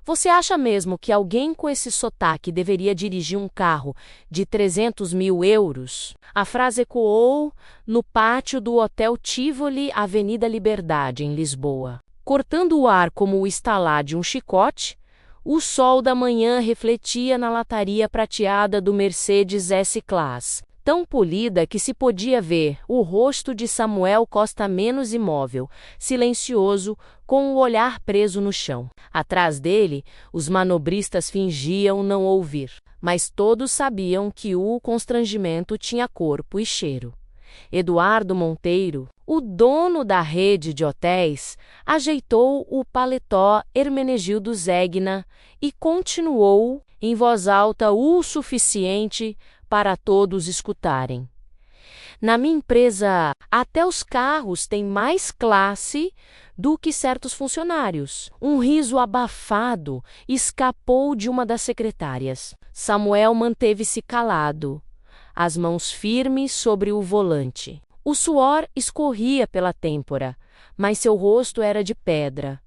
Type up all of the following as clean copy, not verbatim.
Você acha mesmo que alguém com esse sotaque deveria dirigir um carro de 300 mil euros? A frase ecoou no pátio do Hotel Tivoli, Avenida Liberdade, em Lisboa. Cortando o ar como o estalar de um chicote, o sol da manhã refletia na lataria prateada do Mercedes S-Class, tão polida que se podia ver o rosto de Samuel Costa menos imóvel, silencioso, com o olhar preso no chão. Atrás dele, os manobristas fingiam não ouvir, mas todos sabiam que o constrangimento tinha corpo e cheiro. Eduardo Monteiro, o dono da rede de hotéis, ajeitou o paletó Hermenegildo Zegna e continuou, em voz alta o suficiente para todos escutarem. Na minha empresa, até os carros têm mais classe do que certos funcionários. Um riso abafado escapou de uma das secretárias. Samuel manteve-se calado, as mãos firmes sobre o volante. O suor escorria pela têmpora, mas seu rosto era de pedra.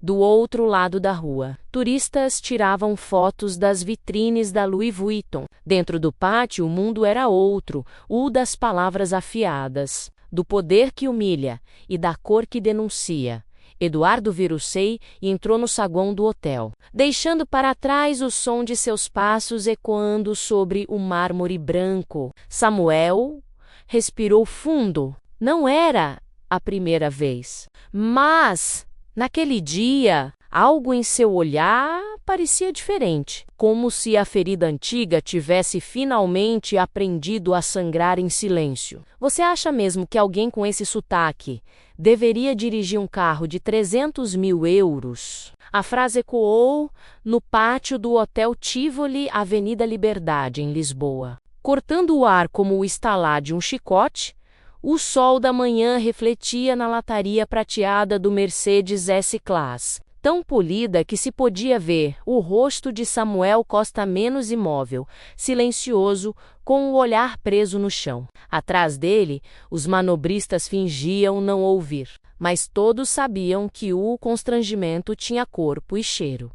Do outro lado da rua, turistas tiravam fotos das vitrines da Louis Vuitton. Dentro do pátio, o mundo era outro, o das palavras afiadas, do poder que humilha e da cor que denuncia. Eduardo virou e entrou no saguão do hotel, deixando para trás o som de seus passos ecoando sobre o mármore branco. Samuel respirou fundo. Não era a primeira vez, mas naquele dia, algo em seu olhar parecia diferente, como se a ferida antiga tivesse finalmente aprendido a sangrar em silêncio. Você acha mesmo que alguém com esse sotaque deveria dirigir um carro de 300 mil euros? A frase ecoou no pátio do Hotel Tivoli, Avenida Liberdade, em Lisboa. Cortando o ar como o estalar de um chicote, o sol da manhã refletia na lataria prateada do Mercedes S-Class, tão polida que se podia ver o rosto de Samuel Costa menos imóvel, silencioso, com o olhar preso no chão. Atrás dele, os manobristas fingiam não ouvir, mas todos sabiam que o constrangimento tinha corpo e cheiro.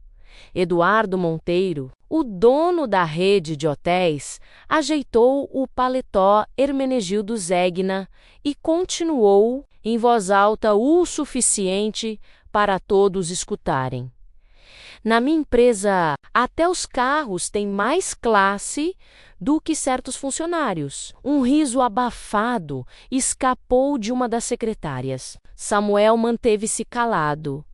Eduardo Monteiro, o dono da rede de hotéis, ajeitou o paletó Hermenegildo Zegna e continuou, em voz alta o suficiente para todos escutarem. Na minha empresa, até os carros têm mais classe do que certos funcionários. Um riso abafado escapou de uma das secretárias. Samuel manteve-se calado,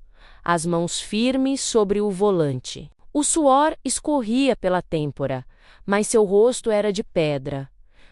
as mãos firmes sobre o volante. O suor escorria pela têmpora, mas seu rosto era de pedra.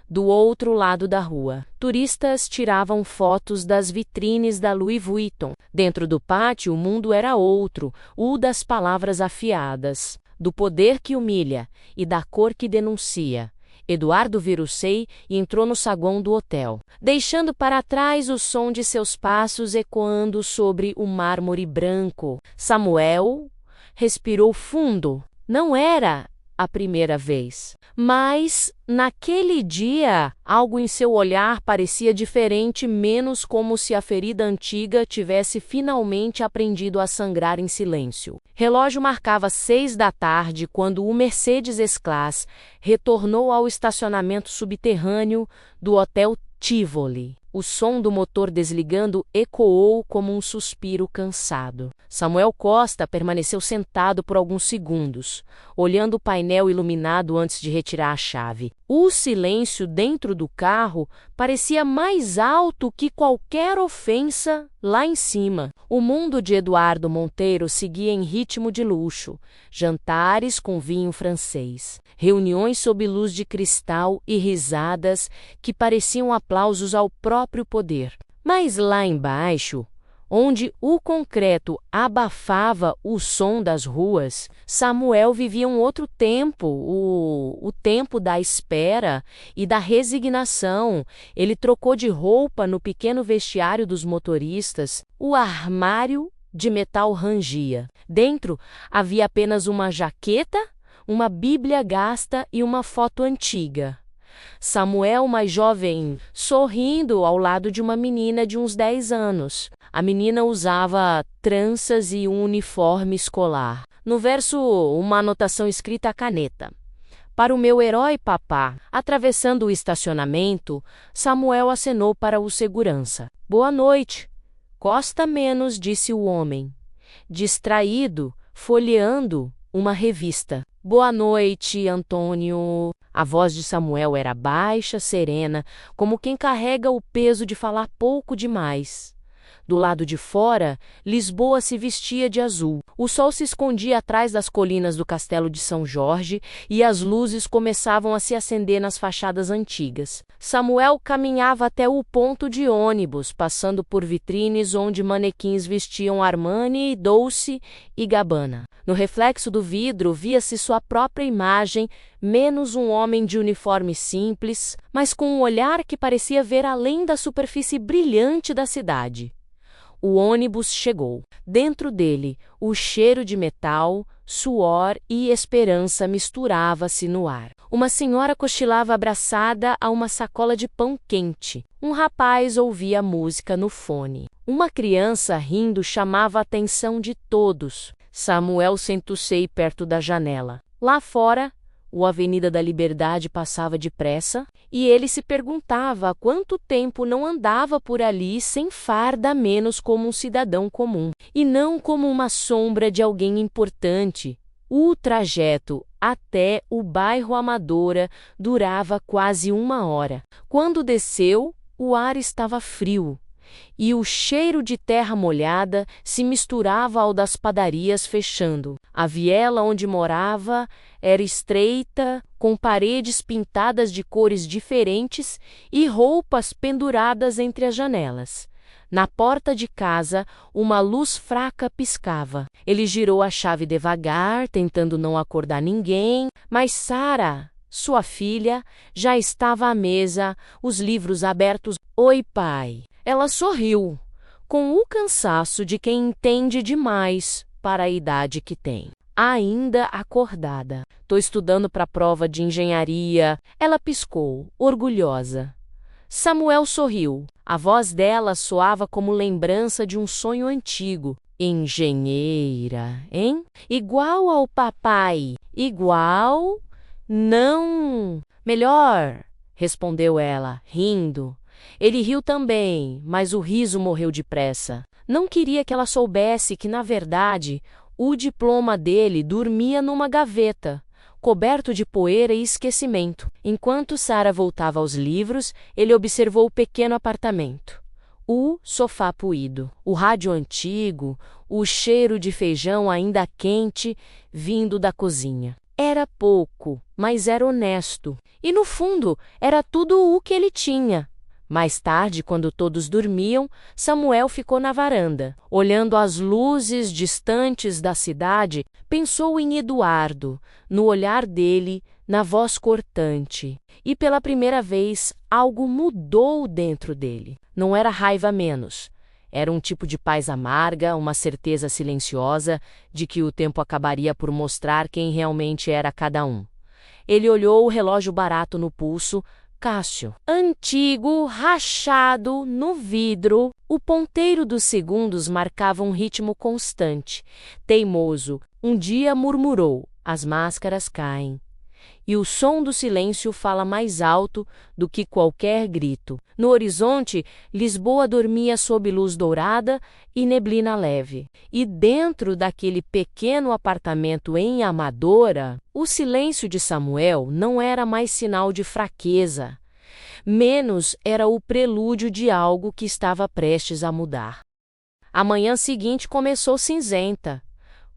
Do outro lado da rua, turistas tiravam fotos das vitrines da Louis Vuitton. Dentro do pátio, o mundo era outro, o das palavras afiadas, do poder que humilha e da cor que denuncia. Eduardo virou e entrou no saguão do hotel, deixando para trás o som de seus passos ecoando sobre o mármore branco. Samuel respirou fundo. Não era a primeira vez, mas naquele dia, algo em seu olhar parecia diferente, menos como se a ferida antiga tivesse finalmente aprendido a sangrar em silêncio. Relógio marcava 6 da tarde quando o Mercedes S-Class retornou ao estacionamento subterrâneo do Hotel Tivoli. O som do motor desligando ecoou como um suspiro cansado. Samuel Costa permaneceu sentado por alguns segundos, olhando o painel iluminado antes de retirar a chave. O silêncio dentro do carro parecia mais alto que qualquer ofensa lá em cima. O mundo de Eduardo Monteiro seguia em ritmo de luxo, jantares com vinho francês, reuniões sob luz de cristal e risadas que pareciam aplausos ao próprio poder. Mas lá embaixo, onde o concreto abafava o som das ruas, Samuel vivia um outro tempo, o tempo da espera e da resignação. Ele trocou de roupa no pequeno vestiário dos motoristas. O armário de metal rangia. Dentro havia apenas uma jaqueta, uma bíblia gasta e uma foto antiga. Samuel, mais jovem, sorrindo ao lado de uma menina de uns 10 anos. A menina usava tranças e um uniforme escolar. No verso, uma anotação escrita à caneta. Para o meu herói papá. Atravessando o estacionamento, Samuel acenou para o segurança. Boa noite. Costa menos, disse o homem, distraído, folheando uma revista. Boa noite, Antônio. A voz de Samuel era baixa, serena, como quem carrega o peso de falar pouco demais. Do lado de fora, Lisboa se vestia de azul. O sol se escondia atrás das colinas do Castelo de São Jorge e as luzes começavam a se acender nas fachadas antigas. Samuel caminhava até o ponto de ônibus, passando por vitrines onde manequins vestiam Armani, Dolce e Gabbana. No reflexo do vidro via-se sua própria imagem, menos um homem de uniforme simples, mas com um olhar que parecia ver além da superfície brilhante da cidade. O ônibus chegou. Dentro dele, o cheiro de metal, suor e esperança misturava-se no ar. Uma senhora cochilava abraçada a uma sacola de pão quente. Um rapaz ouvia música no fone. Uma criança rindo chamava a atenção de todos. Samuel sentou-se perto da janela. Lá fora, a Avenida da Liberdade passava depressa, e ele se perguntava há quanto tempo não andava por ali sem farda, menos como um cidadão comum, e não como uma sombra de alguém importante. O trajeto até o bairro Amadora durava quase 1 hora. Quando desceu, o ar estava frio, e o cheiro de terra molhada se misturava ao das padarias fechando. A viela onde morava era estreita, com paredes pintadas de cores diferentes e roupas penduradas entre as janelas. Na porta de casa, uma luz fraca piscava. Ele girou a chave devagar, tentando não acordar ninguém, mas Sara, sua filha, já estava à mesa, os livros abertos. Oi, pai. Ela sorriu, com o cansaço de quem entende demais para a idade que tem. Ainda acordada. Tô estudando para a prova de engenharia. Ela piscou, orgulhosa. Samuel sorriu. A voz dela soava como lembrança de um sonho antigo. Engenheira, hein? Igual ao papai. Igual? Não. Melhor, respondeu ela, rindo. Ele riu também, mas o riso morreu depressa. Não queria que ela soubesse que, na verdade, o diploma dele dormia numa gaveta, coberto de poeira e esquecimento. Enquanto Sara voltava aos livros, ele observou o pequeno apartamento. O sofá puído, o rádio antigo, o cheiro de feijão ainda quente vindo da cozinha. Era pouco, mas era honesto. E, no fundo, era tudo o que ele tinha. Mais tarde, quando todos dormiam, Samuel ficou na varanda. Olhando as luzes distantes da cidade, pensou em Eduardo, no olhar dele, na voz cortante. E pela primeira vez, algo mudou dentro dele. Não era raiva menos. Era um tipo de paz amarga, uma certeza silenciosa de que o tempo acabaria por mostrar quem realmente era cada um. Ele olhou o relógio barato no pulso, Cássio. Antigo, rachado, no vidro, o ponteiro dos segundos marcava um ritmo constante. Teimoso, um dia murmurou, as máscaras caem. E o som do silêncio fala mais alto do que qualquer grito. No horizonte, Lisboa dormia sob luz dourada e neblina leve. E dentro daquele pequeno apartamento em Amadora, o silêncio de Samuel não era mais sinal de fraqueza. Menos era o prelúdio de algo que estava prestes a mudar. A manhã seguinte começou cinzenta,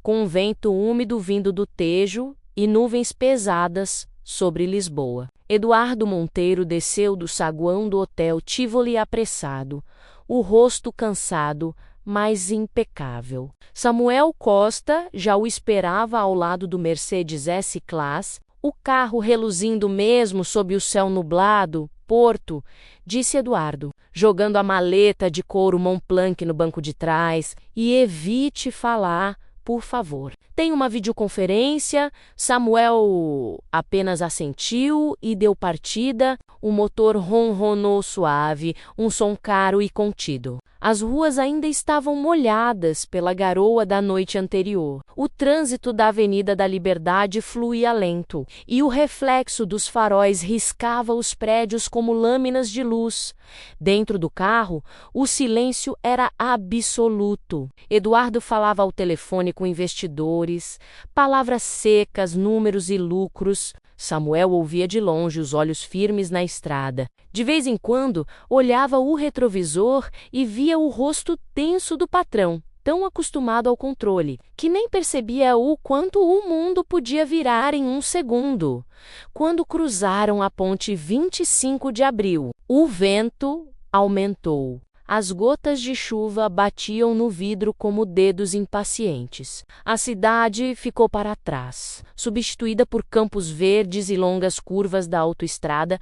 com um vento úmido vindo do Tejo e nuvens pesadas sobre Lisboa. Eduardo Monteiro desceu do saguão do hotel Tivoli apressado, o rosto cansado, mas impecável. Samuel Costa já o esperava ao lado do Mercedes S-Class, o carro reluzindo mesmo sob o céu nublado. Porto, disse Eduardo, jogando a maleta de couro Montblanc no banco de trás, e evite falar, por favor. Tem uma videoconferência. Samuel apenas assentiu e deu partida. O motor ronronou suave, um som caro e contido. As ruas ainda estavam molhadas pela garoa da noite anterior. O trânsito da Avenida da Liberdade fluía lento, e o reflexo dos faróis riscava os prédios como lâminas de luz. Dentro do carro, o silêncio era absoluto. Eduardo falava ao telefone com investidores, palavras secas, números e lucros. Samuel ouvia de longe, os olhos firmes na estrada. De vez em quando, olhava o retrovisor e via o rosto tenso do patrão, tão acostumado ao controle, que nem percebia o quanto o mundo podia virar em um segundo. Quando cruzaram a ponte 25 de abril, o vento aumentou. As gotas de chuva batiam no vidro como dedos impacientes. A cidade ficou para trás, substituída por campos verdes e longas curvas da autoestrada.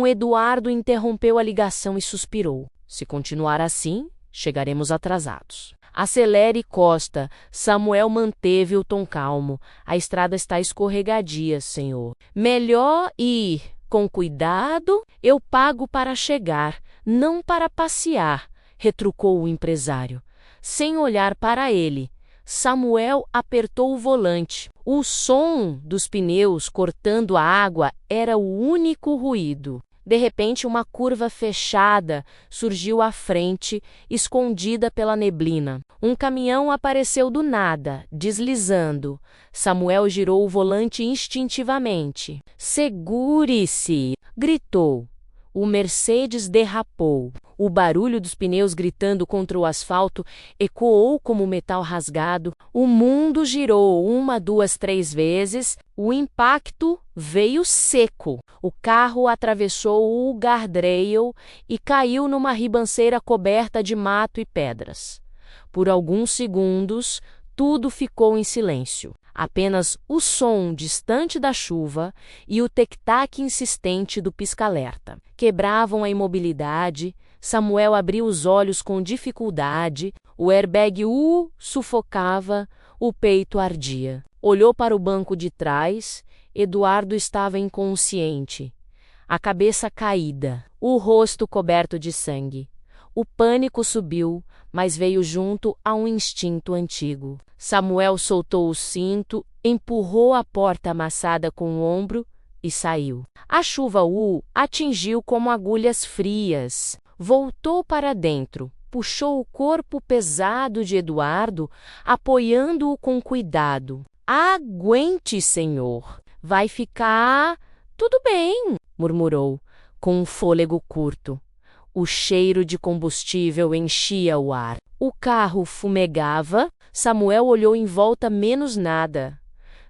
Eduardo interrompeu a ligação e suspirou. Se continuar assim, chegaremos atrasados. Acelere, Costa. Samuel manteve o tom calmo. A estrada está escorregadia, senhor. Melhor ir com cuidado. Eu pago para chegar, não para passear, retrucou o empresário. Sem olhar para ele, Samuel apertou o volante. O som dos pneus cortando a água era o único ruído. De repente, uma curva fechada surgiu à frente, escondida pela neblina. Um caminhão apareceu do nada, deslizando. Samuel girou o volante instintivamente. "Segure-se!" gritou. O Mercedes derrapou. O barulho dos pneus gritando contra o asfalto ecoou como metal rasgado. O mundo girou 1, 2, 3 vezes. O impacto veio seco. O carro atravessou o guardrail e caiu numa ribanceira coberta de mato e pedras. Por alguns segundos, tudo ficou em silêncio. Apenas o som distante da chuva e o tic-tac insistente do pisca-alerta quebravam a imobilidade. Samuel abriu os olhos com dificuldade, o airbag o sufocava, o peito ardia. Olhou para o banco de trás. Eduardo estava inconsciente, a cabeça caída, o rosto coberto de sangue. O pânico subiu, mas veio junto a um instinto antigo. Samuel soltou o cinto, empurrou a porta amassada com o ombro e saiu. A chuva o atingiu como agulhas frias. Voltou para dentro, puxou o corpo pesado de Eduardo, apoiando-o com cuidado. "Aguente, senhor. Vai ficar tudo bem", murmurou, com um fôlego curto. O cheiro de combustível enchia o ar. O carro fumegava. Samuel olhou em volta, menos nada.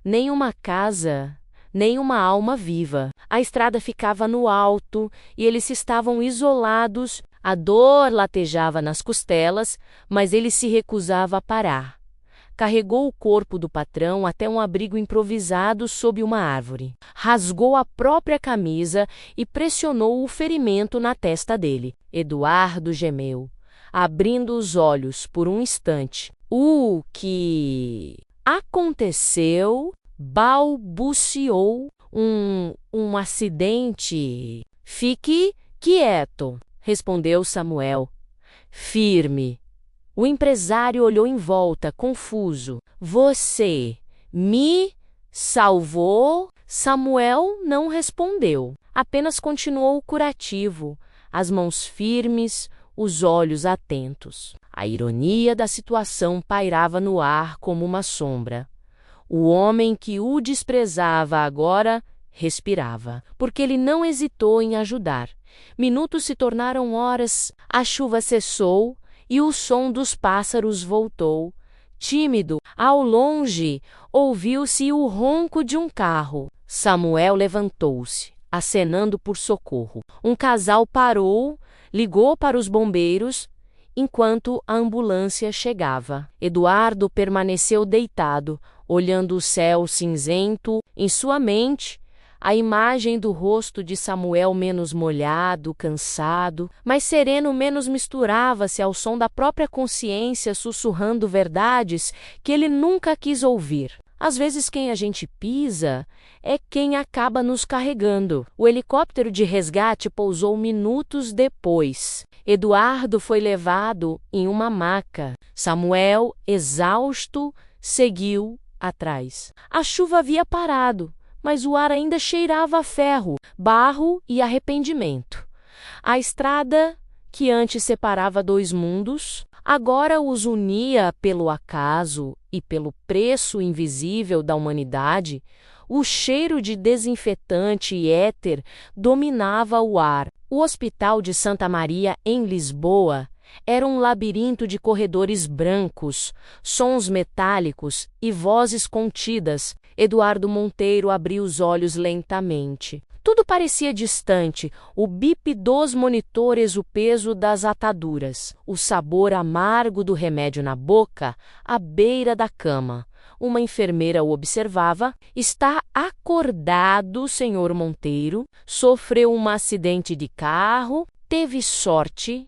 Nem uma casa, nem uma alma viva. A estrada ficava no alto e eles estavam isolados. A dor latejava nas costelas, mas ele se recusava a parar. Carregou o corpo do patrão até um abrigo improvisado sob uma árvore. Rasgou a própria camisa e pressionou o ferimento na testa dele. Eduardo gemeu, abrindo os olhos por um instante. "O que aconteceu?" balbuciou. Um acidente." "Fique quieto", respondeu Samuel, firme. O empresário olhou em volta, confuso. "Você me salvou?" Samuel não respondeu. Apenas continuou curativo, as mãos firmes, os olhos atentos. A ironia da situação pairava no ar como uma sombra. O homem que o desprezava agora respirava, porque ele não hesitou em ajudar. Minutos se tornaram horas, a chuva cessou e o som dos pássaros voltou. Tímido, ao longe, ouviu-se o ronco de um carro. Samuel levantou-se, acenando por socorro. Um casal parou, ligou para os bombeiros, enquanto a ambulância chegava. Eduardo permaneceu deitado, olhando o céu cinzento. Em sua mente, a imagem do rosto de Samuel menos molhado, cansado, mas sereno menos misturava-se ao som da própria consciência sussurrando verdades que ele nunca quis ouvir. Às vezes quem a gente pisa é quem acaba nos carregando. O helicóptero de resgate pousou minutos depois. Eduardo foi levado em uma maca. Samuel, exausto, seguiu atrás. A chuva havia parado, mas o ar ainda cheirava a ferro, barro e arrependimento. A estrada, que antes separava dois mundos, agora os unia pelo acaso e pelo preço invisível da humanidade. O cheiro de desinfetante e éter dominava o ar. O Hospital de Santa Maria, em Lisboa, era um labirinto de corredores brancos, sons metálicos e vozes contidas. Eduardo Monteiro abriu os olhos lentamente. Tudo parecia distante, o bip dos monitores, o peso das ataduras, o sabor amargo do remédio na boca, à beira da cama. Uma enfermeira o observava. Está acordado, senhor Monteiro. Sofreu um acidente de carro. Teve sorte,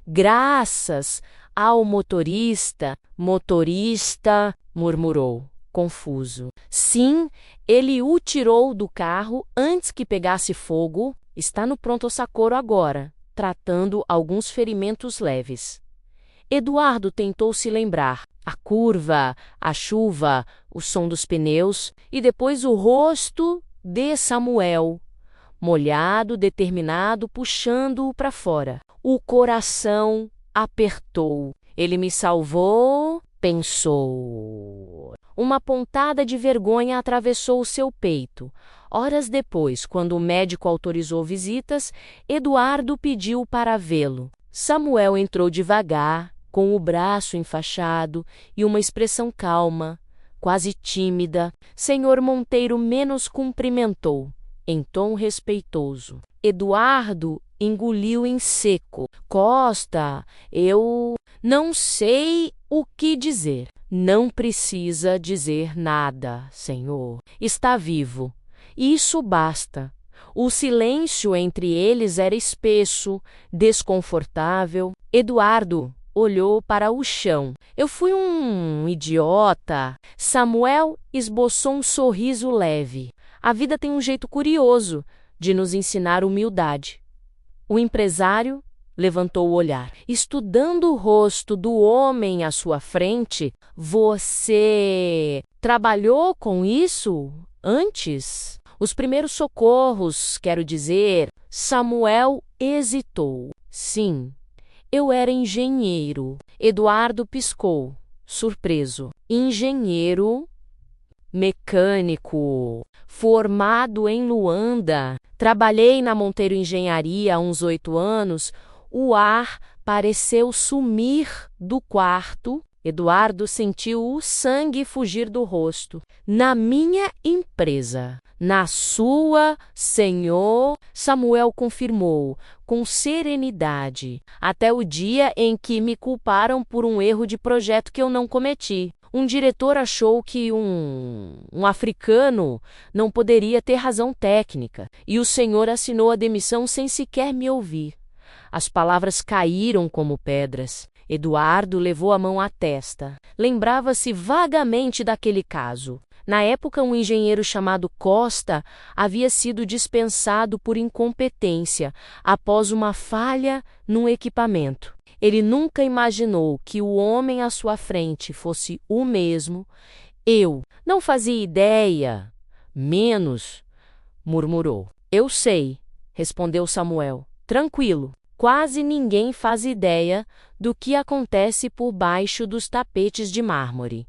graças ao motorista. Motorista, murmurou, confuso. Sim, ele o tirou do carro antes que pegasse fogo. Está no pronto-socorro agora, tratando alguns ferimentos leves. Eduardo tentou se lembrar. A curva, a chuva, o som dos pneus e depois o rosto de Samuel, molhado, determinado, puxando-o para fora. O coração apertou. Ele me salvou, pensou. Uma pontada de vergonha atravessou o seu peito. Horas depois, quando o médico autorizou visitas, Eduardo pediu para vê-lo. Samuel entrou devagar, com o braço enfaixado e uma expressão calma, quase tímida. Senhor Monteiro menos cumprimentou, em tom respeitoso. Eduardo engoliu em seco. Costa, eu não sei o que dizer. Não precisa dizer nada, senhor. Está vivo. Isso basta. O silêncio entre eles era espesso, desconfortável. Eduardo olhou para o chão. Eu fui um idiota. Samuel esboçou um sorriso leve. A vida tem um jeito curioso de nos ensinar humildade. O empresário levantou o olhar. Estudando o rosto do homem à sua frente, você trabalhou com isso antes? Os primeiros socorros, quero dizer. Samuel hesitou. Sim. Eu era engenheiro. Eduardo piscou, surpreso. Engenheiro mecânico, formado em Luanda. Trabalhei na Monteiro Engenharia há uns 8 anos. O ar pareceu sumir do quarto. Eduardo sentiu o sangue fugir do rosto. Na minha empresa. Na sua, senhor, Samuel confirmou, com serenidade, até o dia em que me culparam por um erro de projeto que eu não cometi. Um diretor achou que um africano não poderia ter razão técnica, e o senhor assinou a demissão sem sequer me ouvir. As palavras caíram como pedras. Eduardo levou a mão à testa. Lembrava-se vagamente daquele caso. Na época, um engenheiro chamado Costa havia sido dispensado por incompetência após uma falha num equipamento. Ele nunca imaginou que o homem à sua frente fosse o mesmo. Eu não fazia ideia. Menos, murmurou. Eu sei, respondeu Samuel. Tranquilo. Quase ninguém faz ideia do que acontece por baixo dos tapetes de mármore.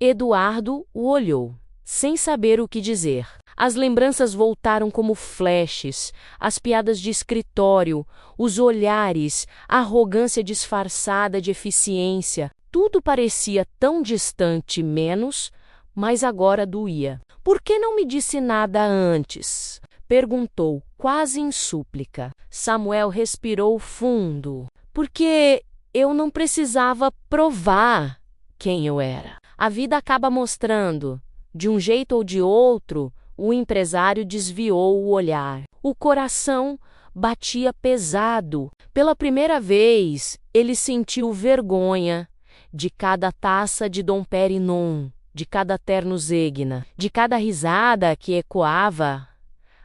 Eduardo o olhou, sem saber o que dizer. As lembranças voltaram como flashes, as piadas de escritório, os olhares, a arrogância disfarçada de eficiência. Tudo parecia tão distante menos, mas agora doía. Por que não me disse nada antes? Perguntou, quase em súplica. Samuel respirou fundo. Porque eu não precisava provar quem eu era. A vida acaba mostrando. De um jeito ou de outro, o empresário desviou o olhar. O coração batia pesado. Pela primeira vez, ele sentiu vergonha de cada taça de Dom Pérignon, de cada terno Zegna, de cada risada que ecoava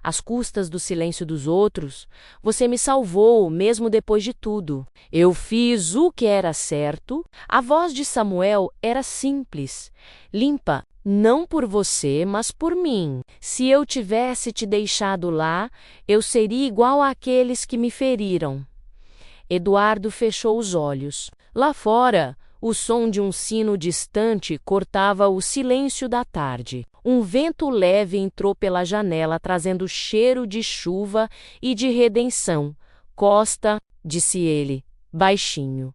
às custas do silêncio dos outros, você me salvou, mesmo depois de tudo. Eu fiz o que era certo. A voz de Samuel era simples, limpa, não por você, mas por mim. Se eu tivesse te deixado lá, eu seria igual àqueles que me feriram. Eduardo fechou os olhos. Lá fora, o som de um sino distante cortava o silêncio da tarde. Um vento leve entrou pela janela, trazendo cheiro de chuva e de redenção. Costa, disse ele, baixinho.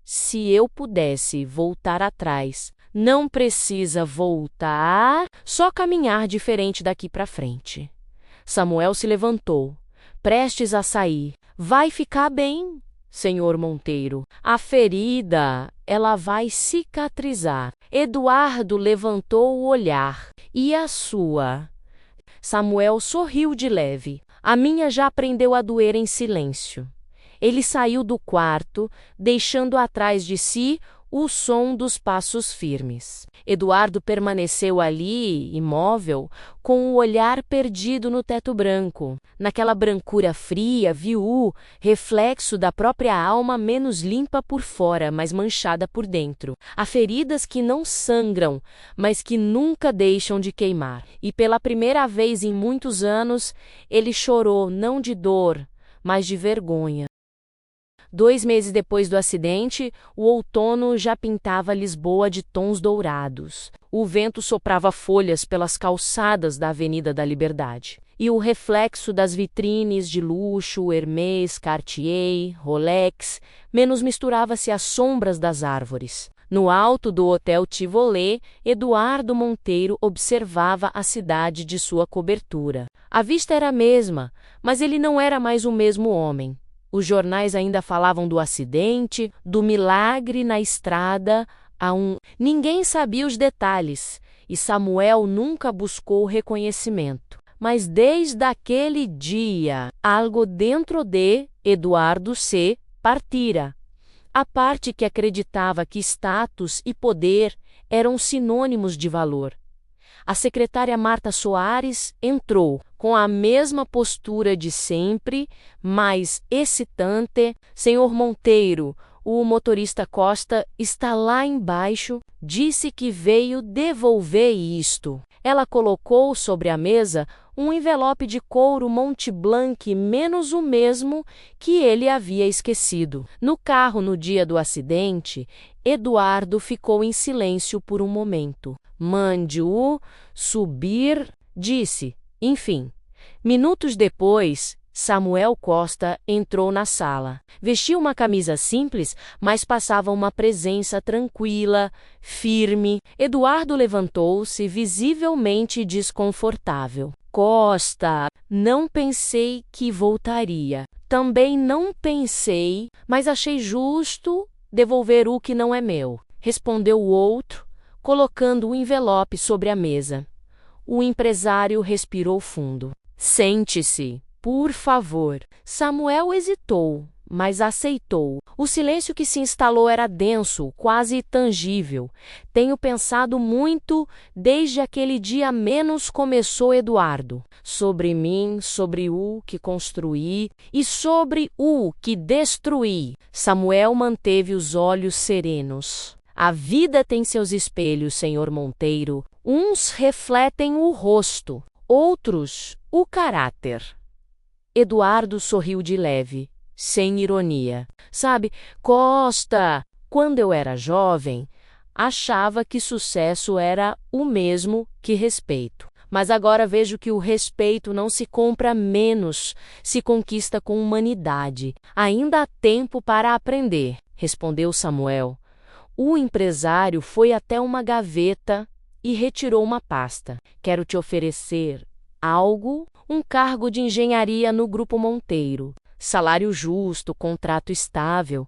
Se eu pudesse voltar atrás. Não precisa voltar, só caminhar diferente daqui para frente. Samuel se levantou, prestes a sair. Vai ficar bem, senhor Monteiro. A ferida, ela vai cicatrizar. Eduardo levantou o olhar. E a sua? Samuel sorriu de leve. A minha já aprendeu a doer em silêncio. Ele saiu do quarto, deixando atrás de si o som dos passos firmes. Eduardo permaneceu ali, imóvel, com o olhar perdido no teto branco. Naquela brancura fria, viu, reflexo da própria alma menos limpa por fora, mas manchada por dentro. Há feridas que não sangram, mas que nunca deixam de queimar. E pela primeira vez em muitos anos, ele chorou não de dor, mas de vergonha. 2 meses depois do acidente, o outono já pintava Lisboa de tons dourados. O vento soprava folhas pelas calçadas da Avenida da Liberdade. E o reflexo das vitrines de luxo, Hermès, Cartier, Rolex, menos misturava-se às sombras das árvores. No alto do Hotel Tivoli, Eduardo Monteiro observava a cidade de sua cobertura. A vista era a mesma, mas ele não era mais o mesmo homem. Os jornais ainda falavam do acidente, do milagre na estrada. Ninguém sabia os detalhes, e Samuel nunca buscou reconhecimento. Mas desde aquele dia, algo dentro de Eduardo se partira. A parte que acreditava que status e poder eram sinônimos de valor. A secretária Marta Soares entrou, com a mesma postura de sempre, mais excitante. Senhor Monteiro, o motorista Costa está lá embaixo, disse que veio devolver isto. Ela colocou sobre a mesa um envelope de couro Montblanc menos o mesmo que ele havia esquecido. No carro, no dia do acidente, Eduardo ficou em silêncio por um momento. Mande-o subir, disse. Enfim. Minutos depois, Samuel Costa entrou na sala. Vestia uma camisa simples, mas passava uma presença tranquila, firme. Eduardo levantou-se, visivelmente desconfortável. Costa, não pensei que voltaria. Também não pensei, mas achei justo devolver o que não é meu, respondeu o outro, colocando o envelope sobre a mesa. O empresário respirou fundo. Sente-se, por favor. Samuel hesitou, mas aceitou. O silêncio que se instalou era denso, quase tangível. Tenho pensado muito desde aquele dia menos começou Eduardo. Sobre mim, sobre o que construí e sobre o que destruí. Samuel manteve os olhos serenos. A vida tem seus espelhos, senhor Monteiro. Uns refletem o rosto, outros o caráter. Eduardo sorriu de leve, sem ironia. Sabe, Costa, quando eu era jovem, achava que sucesso era o mesmo que respeito. Mas agora vejo que o respeito não se compra menos, se conquista com humanidade. Ainda há tempo para aprender, respondeu Samuel. O empresário foi até uma gaveta e retirou uma pasta. Quero te oferecer algo, um cargo de engenharia no Grupo Monteiro, salário justo, contrato estável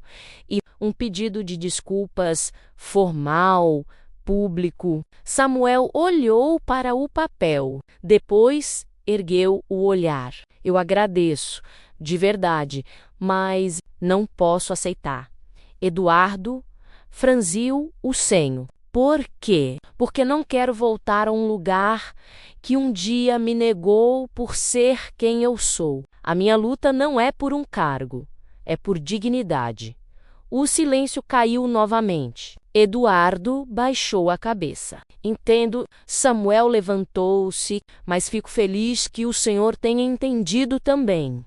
e um pedido de desculpas formal, público. Samuel olhou para o papel, depois ergueu o olhar. Eu agradeço, de verdade, mas não posso aceitar. Eduardo franziu o senho. Por quê? Porque não quero voltar a um lugar que um dia me negou por ser quem eu sou. A minha luta não é por um cargo, é por dignidade. O silêncio caiu novamente. Eduardo baixou a cabeça. Entendo, Samuel levantou-se, mas fico feliz que o senhor tenha entendido também.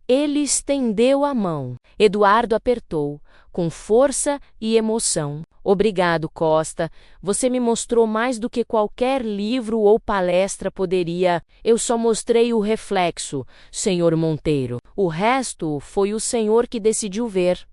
Ele estendeu a mão. Eduardo apertou, com força e emoção. Obrigado, Costa. Você me mostrou mais do que qualquer livro ou palestra poderia. Eu só mostrei o reflexo, senhor Monteiro. O resto foi o senhor que decidiu ver.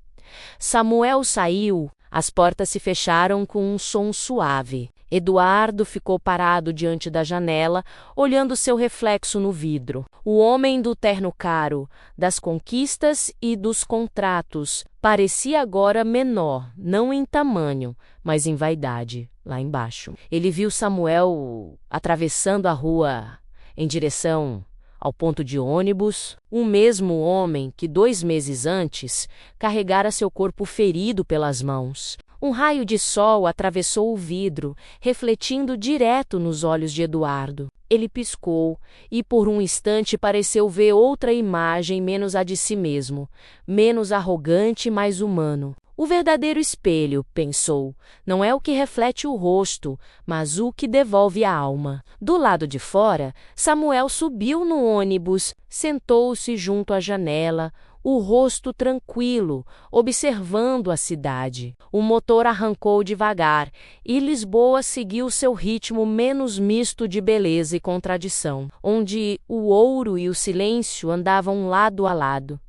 Samuel saiu. As portas se fecharam com um som suave. Eduardo ficou parado diante da janela, olhando seu reflexo no vidro. O homem do terno caro, das conquistas e dos contratos, parecia agora menor, não em tamanho, mas em vaidade, lá embaixo. Ele viu Samuel atravessando a rua em direção ao ponto de ônibus, o mesmo homem que 2 meses antes carregara seu corpo ferido pelas mãos. Um raio de sol atravessou o vidro, refletindo direto nos olhos de Eduardo. Ele piscou e por um instante pareceu ver outra imagem menos a de si mesmo, menos arrogante e mais humano. O verdadeiro espelho, pensou, não é o que reflete o rosto, mas o que devolve a alma. Do lado de fora, Samuel subiu no ônibus, sentou-se junto à janela, o rosto tranquilo, observando a cidade. O motor arrancou devagar e Lisboa seguiu seu ritmo menos misto de beleza e contradição, onde o ouro e o silêncio andavam lado a lado.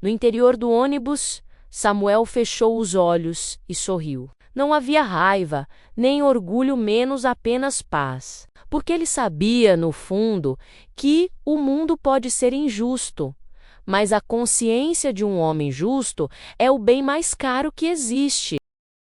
No interior do ônibus, Samuel fechou os olhos e sorriu. Não havia raiva, nem orgulho, menos apenas paz. Porque ele sabia, no fundo, que o mundo pode ser injusto, mas a consciência de um homem justo é o bem mais caro que existe.